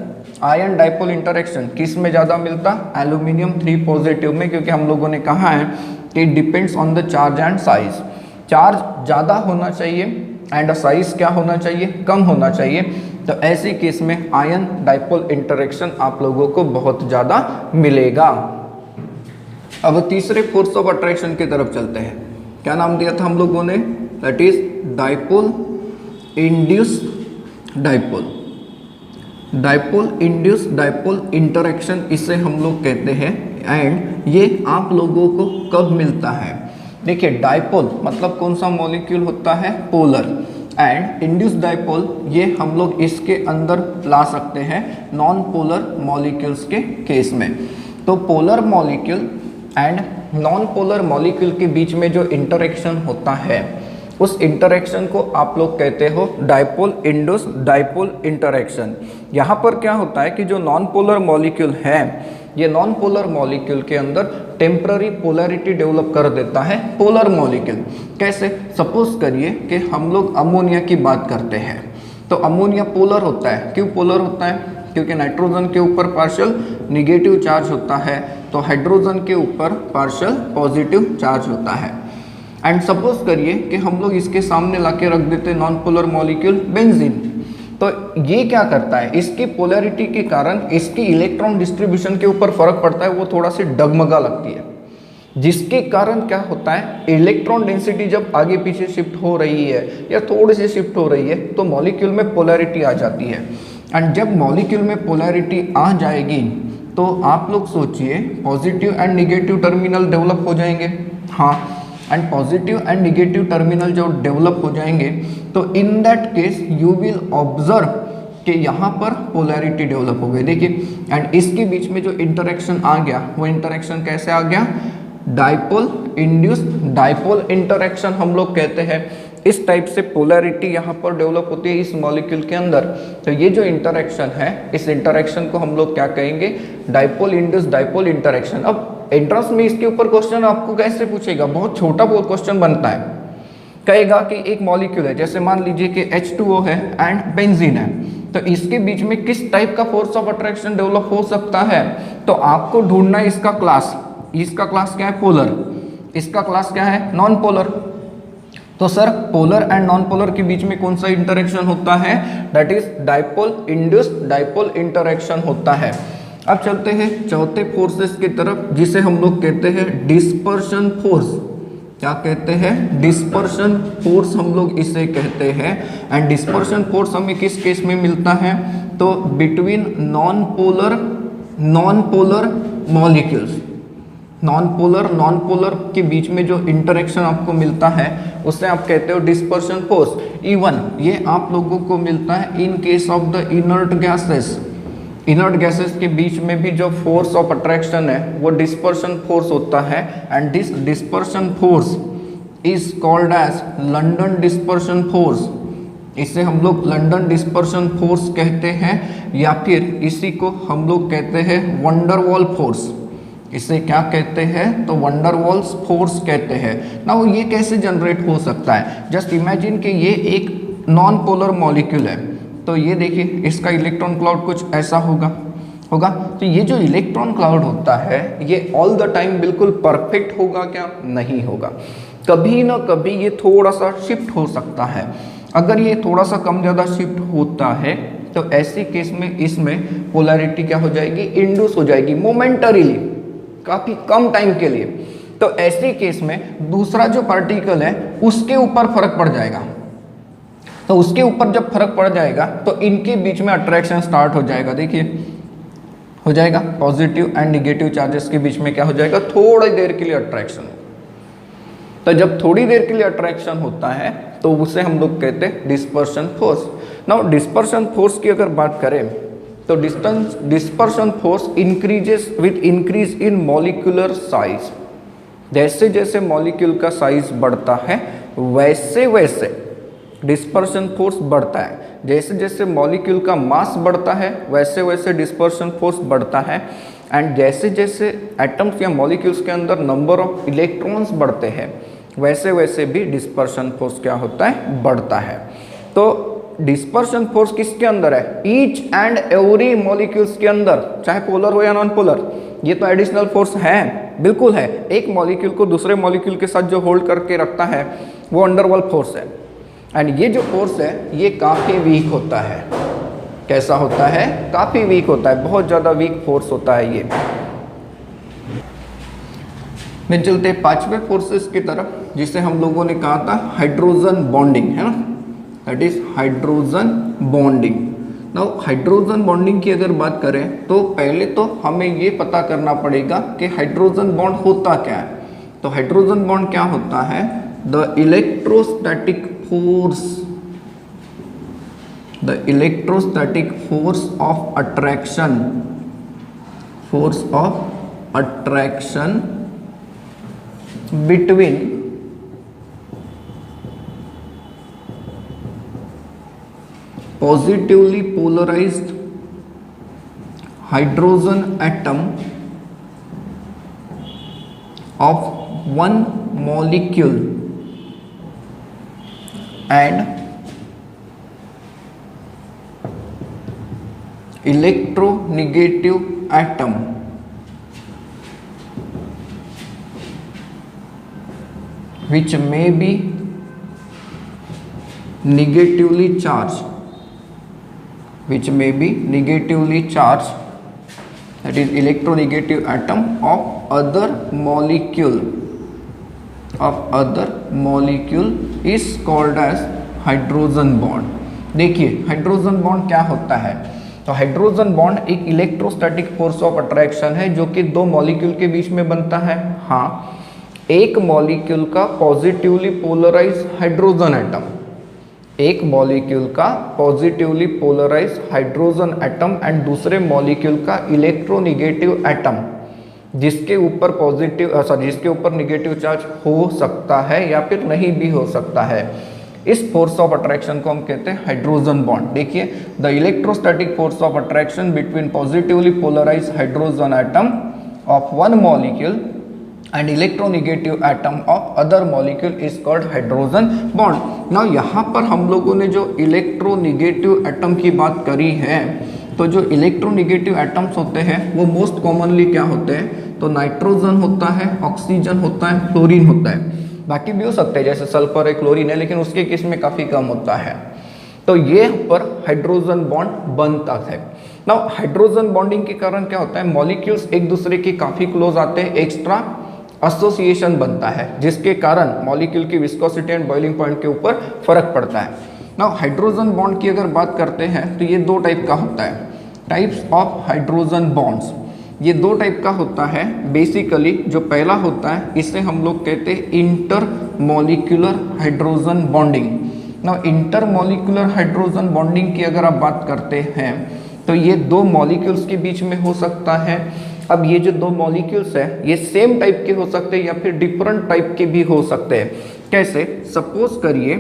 आयन डाइपोल इंटरेक्शन किस में ज़्यादा मिलता? एल्यूमिनियम 3 पॉजिटिव में, क्योंकि हम लोगों ने कहा है कि depends on the charge and size. Charge ज़्यादा होना चाहिए एंड साइज क्या होना चाहिए? कम होना चाहिए। तो ऐसे केस में आयन डाइपोल इंटरेक्शन आप लोगों को बहुत ज़्यादा मिलेगा। अब तीसरे फोर्स ऑफ अट्रैक्शन की तरफ चलते हैं। क्या नाम दिया था हम लोगों ने? That is dipole induced dipole. Dipole induced dipole interaction इसे हम लोग कहते हैं। एंड ये आप लोगों को कब मिलता है? देखिए, डाइपोल मतलब कौन सा मॉलिक्यूल होता है? पोलर। एंड इंड्यूस्ड डाइपोल ये हम लोग इसके अंदर ला सकते हैं नॉन पोलर मॉलिक्यूल्स के केस में। तो polar molecule and non polar molecule के बीच में जो इंटरेक्शन होता है, उस इंटरेक्शन को आप लोग कहते हो डाइपोल इंड्यूस्ड डाइपोल इंटरेक्शन। यहाँ पर क्या होता है कि जो नॉन पोलर मॉलिक्यूल है, ये नॉन पोलर मॉलिक्यूल के अंदर टेम्पररी पोलैरिटी डेवलप कर देता है पोलर मॉलिक्यूल। कैसे? सपोज करिए कि हम लोग अमोनिया की बात करते हैं, तो अमोनिया पोलर होता है। क्यों पोलर होता है? क्योंकि नाइट्रोजन के ऊपर पार्शियल निगेटिव चार्ज होता है, तो हाइड्रोजन के ऊपर पार्शियल पॉजिटिव चार्ज होता है। एंड सपोज करिए कि हम लोग इसके सामने लाके रख देते नॉन पोलर मॉलिक्यूल बेंजीन, तो ये क्या करता है? इसकी पोलैरिटी के कारण इसकी इलेक्ट्रॉन डिस्ट्रीब्यूशन के ऊपर फर्क पड़ता है, वो थोड़ा सी डगमगा लगती है, जिसके कारण क्या होता है? इलेक्ट्रॉन डेंसिटी जब आगे पीछे शिफ्ट हो रही है या थोड़ी सी शिफ्ट हो रही है तो मॉलिक्यूल में पोलैरिटी आ जाती है। एंड जब मॉलिक्यूल में पोलैरिटी आ जाएगी तो आप लोग सोचिए positive and negative terminal develop हो जाएंगे। हाँ, and positive and negative terminal जब डेवलप हो जाएंगे तो in that case you will observe कि यहाँ पर पोलैरिटी डेवलप हो गई। देखिए, एंड इसके बीच में जो इंटरेक्शन आ गया वो इंटरेक्शन कैसे आ गया? डाइपोल इंड्यूस्ड डाइपोल इंटरेक्शन हम लोग कहते हैं। इस टाइप से पोलैरिटी यहाँ पर डेवलप होती है इस मॉलिक्यूल के अंदर। तो ये जो इंटरेक्शन है, इस इंटरेक्शन को हम लोग क्या कहेंगे? Dipole induced dipole interaction. अब एंट्रेंस में इसके ऊपर क्वेश्चन आपको कैसे पूछेगा? बहुत छोटा बहुत क्वेश्चन बनता है। कहेगा कि एक मॉलिक्यूल है, जैसे मान लीजिए कि H2O है एंड बेंजीन है, तो इसके बीच में किस टाइप का फोर्स ऑफ अट्रैक्शन डेवलप हो सकता है? तो आपको ढूंढना है इसका क्लास। इसका क्लास क्या है? पोलर। इसका क्लास क्या है? Non polar. तो sir polar and non polar के बीच में कौन सा इंटरेक्शन होता है? That is dipole induced dipole interaction होता है। अब चलते हैं चौथे फोर्सेस की तरफ, जिसे हम लोग कहते हैं डिस्पर्शन फोर्स। क्या कहते हैं? डिस्पर्शन फोर्स हम लोग इसे कहते हैं। एंड डिस्पर्शन फोर्स हमें किस केस में मिलता है? तो between non polar molecules. Non polar के बीच में जो इंटरेक्शन आपको मिलता है उसे आप कहते हो डिस्पर्शन फोर्स। इवन ये आप लोगों को मिलता है इन case of the inert gases. Inert gases के बीच में भी जो फोर्स ऑफ अट्रैक्शन है वो डिस्पर्शन फोर्स होता है, and this dispersion force is called as London dispersion force. इसे हम लोग लंदन डिस्पर्शन फोर्स कहते हैं, या फिर इसी को हम लोग कहते हैं वंडरवॉल फोर्स। इसे क्या कहते हैं? तो वंडरवॉल्स फोर्स कहते हैं। नाउ ये कैसे जनरेट हो सकता है? जस्ट इमेजिन कि ये एक नॉन पोलर मॉलिक्यूल है, तो ये देखिए इसका इलेक्ट्रॉन क्लाउड कुछ ऐसा होगा। तो ये जो इलेक्ट्रॉन क्लाउड होता है ये ऑल द टाइम बिल्कुल परफेक्ट होगा क्या? नहीं होगा। कभी ना कभी ये थोड़ा सा शिफ्ट हो सकता है। अगर ये थोड़ा सा कम ज़्यादा शिफ्ट होता है तो ऐसी केस में इसमें पोलैरिटी क्या हो जाएगी? इंड्यूस हो जाएगी मोमेंटरीली, काफ़ी कम टाइम के लिए। तो ऐसी केस में दूसरा जो पार्टिकल है उसके ऊपर फर्क पड़ जाएगा। तो उसके ऊपर जब फर्क पड़ जाएगा तो इनके बीच में अट्रैक्शन स्टार्ट हो जाएगा। देखिए हो जाएगा, पॉजिटिव एंड निगेटिव चार्जेस के बीच में क्या हो जाएगा? थोड़ी देर के लिए अट्रैक्शन। तो जब थोड़ी देर के लिए अट्रैक्शन होता है तो उसे हम लोग कहते हैं dispersion force. Now dispersion force की अगर बात करें तो dispersion force increases with increase in molecular size. जैसे जैसे मॉलिक्यूल का साइज बढ़ता है वैसे वैसे डिस्पर्शन फोर्स बढ़ता है। जैसे जैसे मॉलिक्यूल का मास बढ़ता है वैसे वैसे डिस्पर्शन फोर्स बढ़ता है, एंड जैसे जैसे एटम्स या मॉलिक्यूल्स के अंदर नंबर ऑफ इलेक्ट्रॉन्स बढ़ते हैं वैसे वैसे भी डिस्पर्शन फोर्स क्या होता है? बढ़ता है। तो डिस्पर्शन फोर्स किसके अंदर है? ईच एंड एवरी मॉलिक्यूल्स के अंदर, चाहे पोलर हो या नॉन पोलर। ये तो एडिशनल फोर्स है, बिल्कुल है। एक मॉलिक्यूल को दूसरे मॉलिक्यूल के साथ जो होल्ड करके रखता है वो अंडरवॉल फोर्स है, एंड ये जो फोर्स है ये काफ़ी वीक होता है। कैसा होता है? काफ़ी वीक होता है, बहुत ज़्यादा वीक फोर्स होता है ये। मैं चलते पांचवें फोर्सेस की तरफ, जिसे हम लोगों ने कहा था हाइड्रोजन बॉन्डिंग, है ना? That is hydrogen bonding. Now hydrogen bonding की अगर बात करें तो पहले तो हमें ये पता करना पड़ेगा कि हाइड्रोजन बॉन्ड होता क्या है। तो हाइड्रोजन बॉन्ड क्या होता है? The electrostatic force, the electrostatic force of attraction between positively polarized hydrogen atom of one molecule and electronegative atom which may be negatively charged, that is electronegative atom of other molecule is called as hydrogen bond. देखिए hydrogen bond क्या होता है? तो hydrogen bond एक electrostatic force of attraction है जो कि दो मॉलिक्यूल के बीच में बनता है। हाँ, एक मॉलिक्यूल का पॉजिटिवली पोलराइज हाइड्रोजन एटम, एक मॉलिक्यूल का positively polarise hydrogen atom and दूसरे मॉलिक्यूल का इलेक्ट्रोनेगेटिव एटम जिसके ऊपर निगेटिव चार्ज हो सकता है या फिर नहीं भी हो सकता है। इस फोर्स ऑफ अट्रैक्शन को हम कहते हैं हाइड्रोजन बॉन्ड। देखिए, the electrostatic force of attraction between positively polarise hydrogen atom of one molecule and electronegative atom of other molecule is called hydrogen bond. Now यहाँ पर हम लोगों ने जो इलेक्ट्रोनेगेटिव एटम की बात करी है, तो जो इलेक्ट्रोनेगेटिव एटम्स होते हैं वो मोस्ट कॉमनली क्या होते हैं? तो नाइट्रोजन होता है, ऑक्सीजन होता है, फ्लोरीन होता है। बाकी भी हो सकते हैं जैसे सल्फर है, क्लोरीन है, लेकिन उसके केस में काफ़ी कम होता है। तो ये पर हाइड्रोजन बॉन्ड बनता है। नाउ हाइड्रोजन बॉन्डिंग के कारण क्या होता है? मॉलिक्यूल्स एक दूसरे के काफ़ी क्लोज आते हैं, एक्स्ट्रा एसोसिएशन बनता है जिसके कारण मॉलिक्यूल की विस्कोसिटी एंड बॉइलिंग पॉइंट के ऊपर फर्क पड़ता है। नाउ हाइड्रोजन बॉन्ड की अगर बात करते हैं तो ये दो टाइप का होता है, टाइप्स ऑफ हाइड्रोजन बॉन्ड्स। ये दो टाइप का होता है बेसिकली। जो पहला होता है इसे हम लोग कहते हैं inter molecular hydrogen bonding. Now inter molecular hydrogen bonding की अगर आप बात करते हैं तो ये दो मॉलिक्यूल्स के बीच में हो सकता है। अब ये जो दो मॉलिक्यूल्स है ये सेम टाइप के हो सकते हैं या फिर डिफरेंट टाइप के भी हो सकते हैं। कैसे? सपोज करिए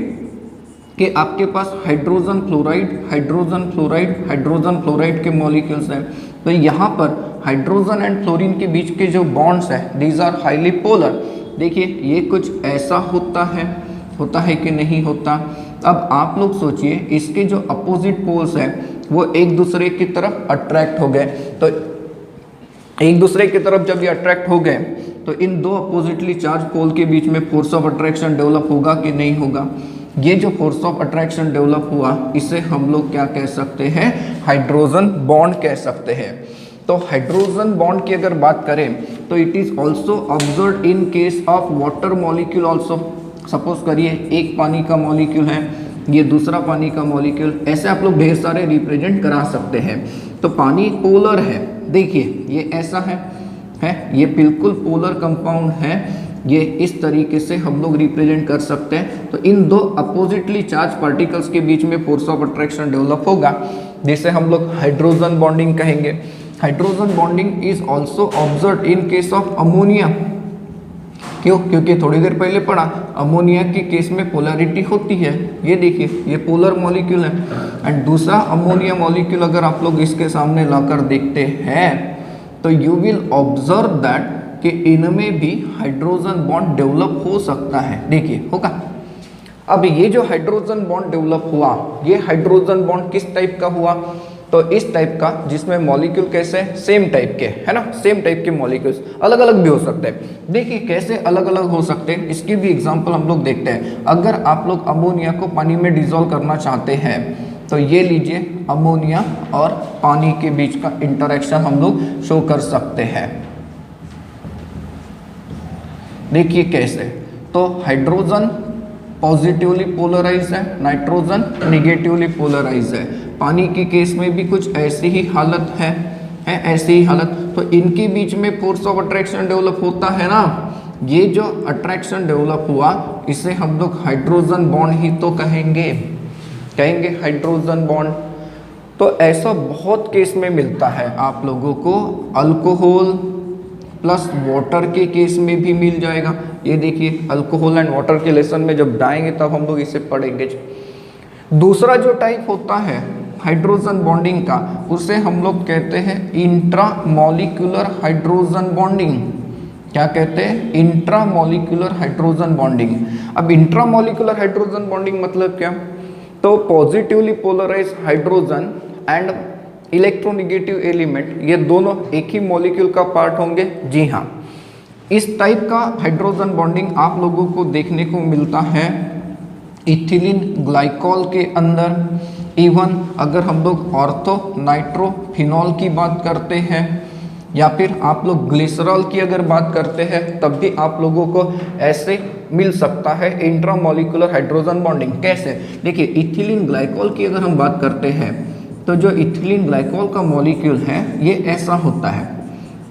कि आपके पास hydrogen fluoride, hydrogen fluoride, hydrogen fluoride के मॉलिक्यूल्स हैं। तो यहाँ पर हाइड्रोजन एंड फ्लोरीन के बीच के जो बॉन्ड्स हैं दीज आर हाईली पोलर। देखिए ये कुछ ऐसा होता है कि नहीं होता। अब आप लोग सोचिए इसके जो अपोजिट पोल्स हैं वो एक दूसरे की तरफ अट्रैक्ट हो गए। तो एक दूसरे की तरफ जब ये अट्रैक्ट हो गए तो इन दो अपोजिटली चार्ज पोल के बीच में फोर्स ऑफ अट्रैक्शन डेवलप होगा कि नहीं होगा? ये जो फोर्स ऑफ अट्रैक्शन डेवलप हुआ इसे हम लोग क्या कह सकते हैं? हाइड्रोजन बॉन्ड कह सकते हैं। तो हाइड्रोजन बॉन्ड की अगर बात करें तो it is also observe in case of water molecule also. Suppose करिए एक पानी का मॉलिक्यूल है, ये दूसरा पानी का मॉलिक्यूल, ऐसे आप लोग ढेर सारे रिप्रेजेंट करा सकते हैं। तो पानी पोलर है, देखिए ये ऐसा है ये बिल्कुल पोलर कंपाउंड है, ये इस तरीके से हम लोग रिप्रेजेंट कर सकते हैं। तो इन दो अपोजिटली चार्ज पार्टिकल्स के बीच में फोर्स ऑफ अट्रैक्शन डेवलप होगा जिसे हम लोग हाइड्रोजन बॉन्डिंग कहेंगे। Hydrogen bonding is also observe in case of ammonia. क्यों? क्योंकि थोड़ी देर पहले पढ़ा अमोनिया के केस में पोलैरिटी होती है। ये देखिए ये पोलर मॉलिक्यूल है एंड दूसरा अमोनिया मॉलिक्यूल अगर आप लोग इसके सामने लाकर देखते हैं तो यू विल ऑब्जर्व दैट कि इनमें भी हाइड्रोजन बॉन्ड डेवलप हो सकता है। देखिए होगा। अब ये जो हाइड्रोजन बॉन्ड डेवलप हुआ ये हाइड्रोजन बॉन्ड किस टाइप का हुआ? तो इस टाइप का जिसमें मॉलिक्यूल कैसे सेम टाइप के है ना, सेम टाइप के मॉलिक्यूल्स अलग अलग भी हो सकते हैं। देखिए कैसे अलग अलग हो सकते हैं इसकी भी एग्जांपल हम लोग देखते हैं। अगर आप लोग अमोनिया को पानी में डिसॉल्व करना चाहते हैं तो ये लीजिए अमोनिया और पानी के बीच का इंटरेक्शन हम लोग शो कर सकते हैं। देखिए कैसे, तो हाइड्रोजन पॉजिटिवली पोलराइज है, नाइट्रोजन निगेटिवली पोलराइज है। पानी के केस में भी कुछ ऐसी ही हालत है ऐसी ही हालत। तो इनके बीच में फोर्स ऑफ अट्रैक्शन डेवलप होता है ना, ये जो अट्रैक्शन डेवलप हुआ इसे हम लोग हाइड्रोजन बॉन्ड ही तो कहेंगे हाइड्रोजन बॉन्ड। तो ऐसा बहुत केस में मिलता है आप लोगों को। अल्कोहल प्लस वाटर के केस में भी मिल जाएगा। ये देखिए अल्कोहल एंड वाटर के लेसन में जब जाएंगे तब हम लोग इसे पढ़ेंगे। दूसरा जो टाइप होता है हाइड्रोजन बॉन्डिंग का उसे हम लोग कहते हैं इंट्रामॉलिक्यूलर हाइड्रोजन बॉन्डिंग। क्या कहते हैं? Intramolecular hydrogen bonding. अब इंट्रामॉलिक्यूलर हाइड्रोजन बॉन्डिंग मतलब क्या? तो positively polarise hydrogen and electronegative element ये दोनों एक ही मॉलिक्यूल का पार्ट होंगे। जी हाँ, इस टाइप का हाइड्रोजन बॉन्डिंग आप लोगों को देखने को मिलता है इथिलीन ग्लाइकॉल के अंदर। इवन अगर हम लोग ऑर्थो नाइट्रोफिनॉल की बात करते हैं या फिर आप लोग ग्लिसरॉल की अगर बात करते हैं तब भी आप लोगों को ऐसे मिल सकता है इंट्रामॉलिक्यूलर हाइड्रोजन बॉन्डिंग। कैसे? देखिए इथिलीन ग्लाइकॉल की अगर हम बात करते हैं तो जो इथिलीन ग्लाइकॉल का मॉलिक्यूल है ये ऐसा होता है,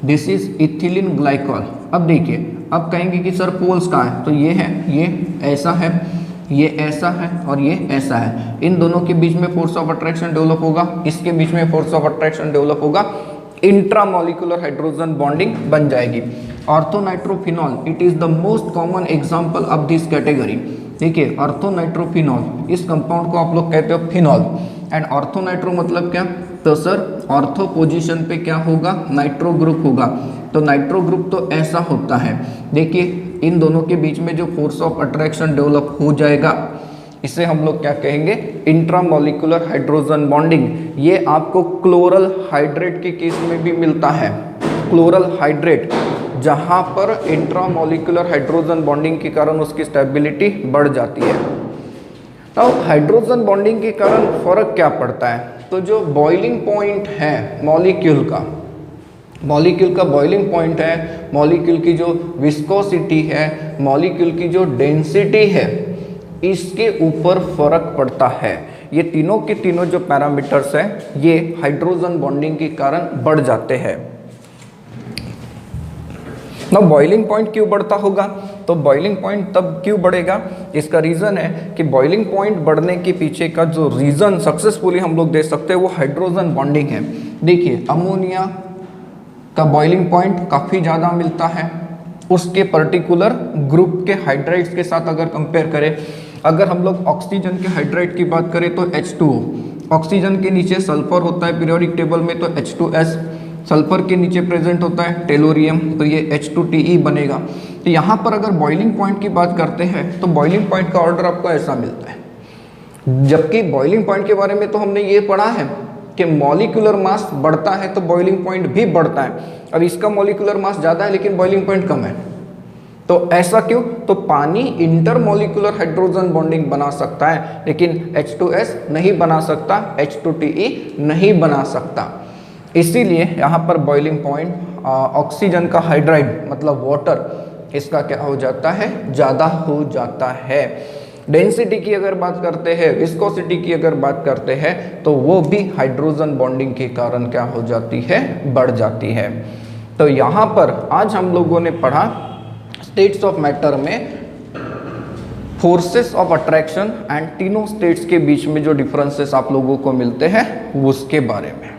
दिस इज इथिलीन ग्लाइकॉल। अब देखिए अब कहेंगे कि सर पोल्स कहाँ है? तो ये है, ये ऐसा है, ये ऐसा है और ये ऐसा है। इन दोनों के बीच में फोर्स ऑफ अट्रैक्शन डेवलप होगा, इसके बीच में फोर्स ऑफ अट्रैक्शन डेवलप होगा, इंट्रामॉलिक्यूलर हाइड्रोजन बॉन्डिंग बन जाएगी। Orthonitrophenol it is the most common example of this category. देखिए ऑर्थोनाइट्रोफिनॉल इस कंपाउंड को आप लोग कहते हो फिनॉल एंड ऑर्थोनाइट्रो मतलब क्या? तो सर ऑर्थो पोजीशन पे क्या होगा? नाइट्रो ग्रुप होगा। तो नाइट्रो ग्रुप तो ऐसा होता है। देखिए इन दोनों के बीच में जो फोर्स ऑफ अट्रैक्शन डेवलप हो जाएगा इसे हम लोग क्या कहेंगे? Intramolecular hydrogen bonding. ये आपको क्लोरल हाइड्रेट के केस में भी मिलता है। क्लोरल हाइड्रेट जहाँ पर इंट्रामॉलिक्यूलर हाइड्रोजन बॉन्डिंग के कारण उसकी स्टेबिलिटी बढ़ जाती है। तो हाइड्रोजन बॉन्डिंग के कारण फर्क क्या पड़ता है? तो जो बॉइलिंग पॉइंट है मॉलिक्यूल का बॉइलिंग पॉइंट है, मॉलिक्यूल की जो विस्कोसिटी है, मॉलिक्यूल की जो डेंसिटी है, इसके ऊपर फर्क पड़ता है। ये तीनों के तीनों जो पैरामीटर्स हैं ये हाइड्रोजन बॉन्डिंग के कारण बढ़ जाते हैं। ना बॉइलिंग पॉइंट क्यों बढ़ता होगा? तो बॉइलिंग पॉइंट तब क्यों बढ़ेगा? इसका रीज़न है कि बॉइलिंग पॉइंट बढ़ने के पीछे का जो रीज़न सक्सेसफुली हम लोग दे सकते हैं वो हाइड्रोजन बॉन्डिंग है। देखिए अमोनिया का बॉइलिंग पॉइंट काफ़ी ज़्यादा मिलता है उसके पर्टिकुलर ग्रुप के हाइड्राइड्स के साथ अगर कंपेयर करें। अगर हम लोग ऑक्सीजन के हाइड्राइड की बात करें तो H2O, ऑक्सीजन के नीचे सल्फर होता है पीरियोडिक टेबल में तो H2S, सल्फर के नीचे प्रेजेंट होता है टेलोरियम तो ये H2Te बनेगा। तो यहाँ पर अगर बॉइलिंग पॉइंट की बात करते हैं तो बॉइलिंग पॉइंट का ऑर्डर आपको ऐसा मिलता है। जबकि बॉइलिंग पॉइंट के बारे में तो हमने ये पढ़ा है कि मॉलिक्यूलर मास बढ़ता है तो बॉइलिंग पॉइंट भी बढ़ता है। अब इसका मॉलिक्यूलर मास ज़्यादा है लेकिन बॉइलिंग पॉइंट कम है, तो ऐसा क्यों? तो पानी इंटरमॉलिक्यूलर हाइड्रोजन बॉन्डिंग बना सकता है लेकिन H2S नहीं बना सकता, H2Te नहीं बना सकता। इसीलिए यहाँ पर बॉइलिंग पॉइंट ऑक्सीजन का हाइड्राइड मतलब वाटर इसका क्या हो जाता है? ज़्यादा हो जाता है। डेंसिटी की अगर बात करते हैं, विस्कोसिटी की अगर बात करते हैं तो वो भी हाइड्रोजन बॉन्डिंग के कारण क्या हो जाती है? बढ़ जाती है। तो यहाँ पर आज हम लोगों ने पढ़ा स्टेट्स ऑफ मैटर में फोर्सेस ऑफ अट्रैक्शन एंड तीनों स्टेट्स के बीच में जो डिफरेंसेस आप लोगों को मिलते हैं उसके बारे में।